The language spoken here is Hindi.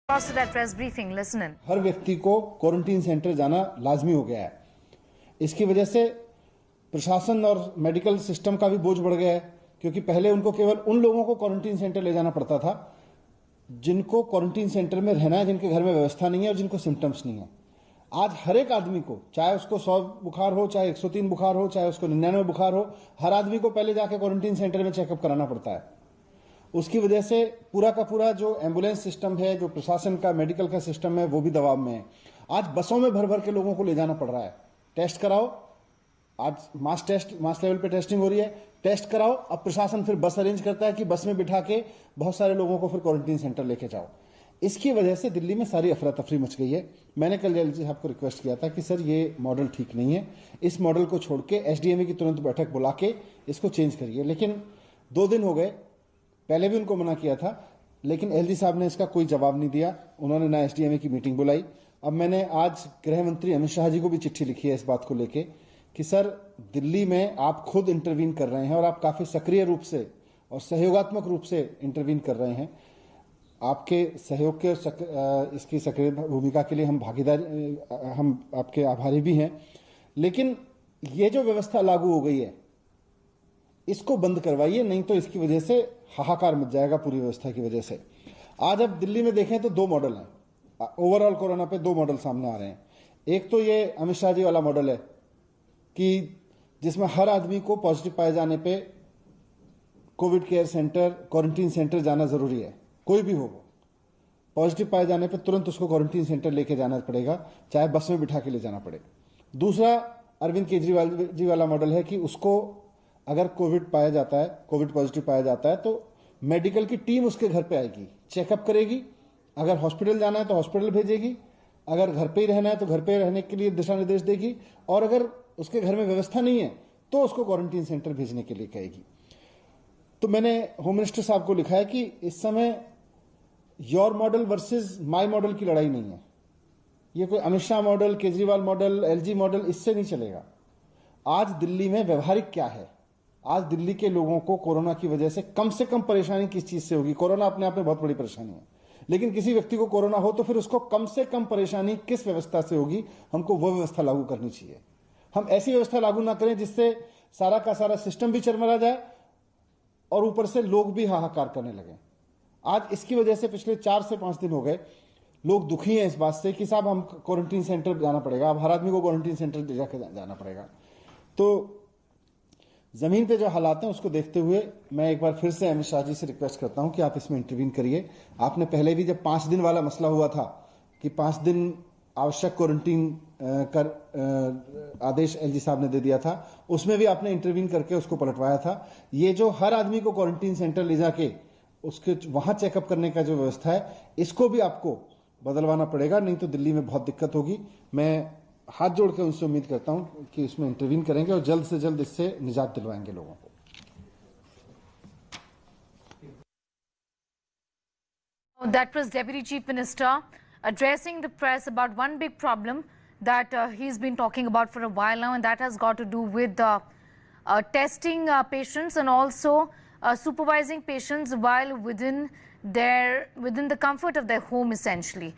At press briefing, listen in. हर व्यक्ति को क्वारंटीन सेंटर जाना लाजमी हो गया है। इसकी वजह से प्रशासन और मेडिकल सिस्टम का भी बोझ बढ़ गया है, क्योंकि पहले उनको केवल उन लोगों को क्वारंटीन सेंटर ले जाना पड़ता था जिनको क्वारंटीन सेंटर में रहना है, जिनके घर में व्यवस्था नहीं है और जिनको सिम्टम्स नहीं है। आज हर एक आदमी को, चाहे उसको 100 बुखार हो, चाहे 103 बुखार हो, चाहे उसको 99 बुखार हो, हर आदमी को पहले जाके क्वारंटीन सेंटर में चेकअप कराना पड़ता है। उसकी वजह से पूरा का पूरा जो एम्बुलेंस सिस्टम है, जो प्रशासन का मेडिकल का सिस्टम है, वो भी दबाव में है। आज बसों में भर भर के लोगों को ले जाना पड़ रहा है। टेस्ट कराओ, आज मास लेवल पे टेस्टिंग हो रही है, टेस्ट कराओ। अब प्रशासन फिर बस अरेंज करता है कि बस में बिठा के बहुत सारे लोगों को फिर क्वारंटीन सेंटर लेके जाओ। इसकी वजह से दिल्ली में सारी अफरा तफरी मच गई है। मैंने कल एलजी साहब को रिक्वेस्ट किया था कि सर ये मॉडल ठीक नहीं है, इस मॉडल को छोड़ के एसडीएमए की तुरंत बैठक बुला के इसको चेंज करिए। लेकिन 2 दिन हो गए, पहले भी उनको मना किया था, लेकिन एलजी साहब ने इसका कोई जवाब नहीं दिया। उन्होंने ना एसडीएमए की मीटिंग बुलाई। अब मैंने आज गृह मंत्री अमित शाह जी को भी चिट्ठी लिखी है इस बात को लेके कि सर दिल्ली में आप खुद इंटरवीन कर रहे हैं और आप काफी सक्रिय रूप से और सहयोगात्मक रूप से इंटरवीन कर रहे हैं। आपके सहयोग के इसकी सक्रिय भूमिका के लिए हम आपके आभारी भी हैं। लेकिन ये जो व्यवस्था लागू हो गई है, इसको बंद करवाइए, नहीं तो इसकी वजह से हाहाकार मच जाएगा पूरी व्यवस्था की वजह से। आज अब दिल्ली में देखें तो 2 मॉडल हैं। ओवरऑल कोरोना पे 2 मॉडल सामने आ रहे हैं। एक तो ये अमित शाह जी वाला मॉडल है कि जिसमें हर आदमी को पॉजिटिव पाए जाने पे Covid care centre, quarantine centre जाना जरूरी है। कोई भी हो, पॉजिटिव पाए जाने पे तुरंत उसको क्वारंटीन सेंटर लेके जाना पड़ेगा, चाहे बस में बिठा के ले जाना पड़े। दूसरा अरविंद केजरीवाल जी वाला मॉडल है कि उसको अगर कोविड पाया जाता है, कोविड पॉजिटिव पाया जाता है, तो मेडिकल की टीम उसके घर पे आएगी, चेकअप करेगी। अगर हॉस्पिटल जाना है तो हॉस्पिटल भेजेगी, अगर घर पे ही रहना है तो घर पे रहने के लिए दिशा निर्देश देगी, और अगर उसके घर में व्यवस्था नहीं है तो उसको क्वारंटीन सेंटर भेजने के लिए कहेगी। तो मैंने होम मिनिस्टर साहब को लिखा है कि इस समय your model versus my model की लड़ाई नहीं है। ये कोई Amit Shah model, Kejriwal model, LG model, इससे नहीं चलेगा। आज दिल्ली में व्यवहारिक क्या है? आज दिल्ली के लोगों को कोरोना की वजह से कम परेशानी किस चीज से होगी? कोरोना अपने आप में बहुत बड़ी परेशानी है, लेकिन किसी व्यक्ति को कोरोना हो तो फिर उसको कम से कम परेशानी किस व्यवस्था से होगी? हमको वो व्यवस्था लागू करनी चाहिए। हम ऐसी व्यवस्था लागू ना करें जिससे सारा का सारा सिस्टम भी चरमरा जाए और ऊपर से लोग भी हाहाकार करने लगे। आज इसकी वजह से पिछले 4 से 5 दिन हो गए लोग दुखी हैं इस बात से कि साहब हम क्वारंटीन सेंटर जाना पड़ेगा, अब हर आदमी को क्वारंटीन सेंटर जाकर जाना पड़ेगा। तो जमीन पे जो हालात हैं उसको देखते हुए मैं एक बार फिर से अमित शाह जी से रिक्वेस्ट करता हूं कि आप इसमें इंटरवीन करिए। आपने पहले भी जब 5 दिन वाला मसला हुआ था कि 5 दिन आवश्यक क्वारंटीन कर आदेश एलजी साहब ने दे दिया था, उसमें भी आपने इंटरवीन करके उसको पलटवाया था। ये जो हर आदमी को क्वारंटीन सेंटर ले जाके उसके वहां चेकअप करने का जो व्यवस्था है, इसको भी आपको बदलवाना पड़ेगा, नहीं तो दिल्ली में बहुत दिक्कत होगी। मैं हाथ जोड़ के उनसे उम्मीद करता हूं कि इसमें इंटरवीन करेंगे और जल्द से जल्द इससे निजात दिलवाएंगे लोगों को। That was Deputy Chief Minister addressing the press about one big problem that he's been talking about for a while now, and that has got to do with testing patients and also supervising patients while within the comfort of their home, essentially.